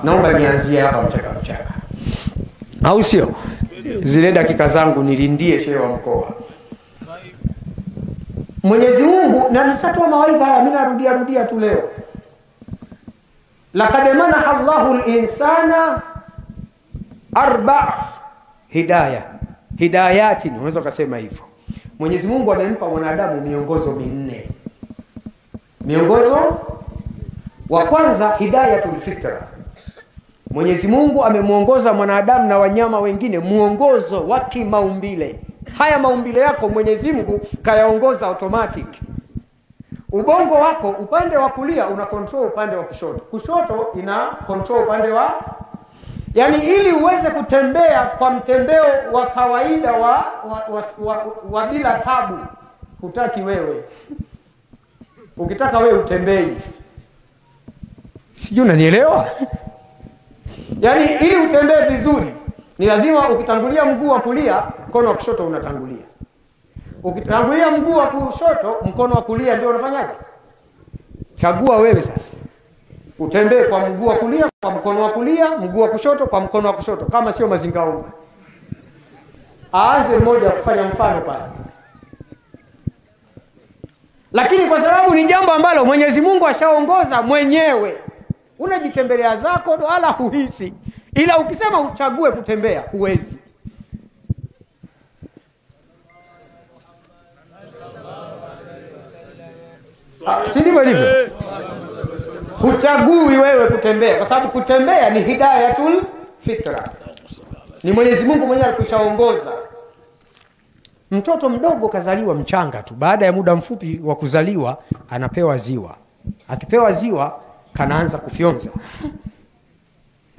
naomba nianzie hapa mchaka. Au sio? Zile dakika zangu nilindie shehe wa mkoa. Mwenyezi Mungu, na nitatoa mawaidha haya mimi narudia tu leo. Laqad manaha Allahu al-insana hidayatin, unaweza kusema hivyo. Mwenyezi Mungu amempa mwanadamu miongozo minne. Miongozo wa kwanza, hidayatul fitra. Mwenyezi Mungu amemuongoza mwanadamu na wanyama wengine muongozo wa kimaumbile. Haya maumbile yako Mwenyezi Mungu kayaongoza automatic. Ubongo wako upande wa kulia una control upande wa kushoto. Kushoto ina control upande wa, yani ili uweze kutembea kwa mtembeo wa kawaida wa bila tabu. Hutaki wewe. Ukitaka wewe utembei. Sijui unanielewa? Yani ili utembee vizuri ni lazima ukitangulia mguu wa kulia, mkono wa kushoto unatangulia. Ukitangulia mguu wa kushoto, mkono wa kulia ndio unafanyaje? Chagua wewe sasa. Utembee kwa mguu wa kulia, kwa mkono wa kulia, mguu wa kushoto kwa mkono wa kushoto, kama sio mazingaomba. Aanze mmoja kufanya mfano pale. Lakini kwa sababu ni jambo ambalo Mwenyezi Mungu ashaongoza mwenyewe, unajitembelea zako wala huhisi. Ila ukisema uchague kutembea, huwezi. Si ndivyo hivyo? Uchagui wewe kutembea, kwa sababu kutembea ni hidayatul fitra. Ni Mwenyezi Mungu mwenyewe alishaongoza. Mtoto mdogo kazaliwa mchanga tu, baada ya muda mfupi wa kuzaliwa anapewa ziwa. Akipewa ziwa kanaanza kufyonza.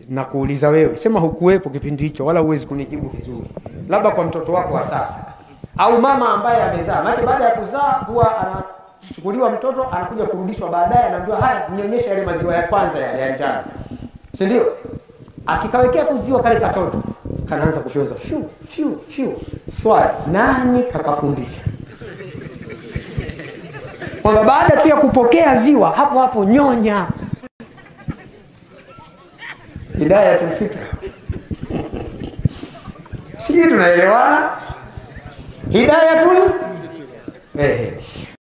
Na kuuliza wewe, sema hukuwepo kipindi hicho wala huwezi kunijibu vizuri. Labda kwa mtoto wako wa sasa au mama ambaye amezaa. Maana baada ya kuzaa huwa anachukuliwa mtoto, anakuja kurudishwa baadaye, anaambiwa haya mnyonyeshe yale maziwa ya kwanza ya njano. Si ndio? Akikawekea kuziwa kale katoto kanaanza kufyonza fiu. Swali, nani kakafundisha? Kwa baada tu ya kupokea ziwa hapo nyonya. Hidayatul fitra. Sisi tunaelewana? Hidayatul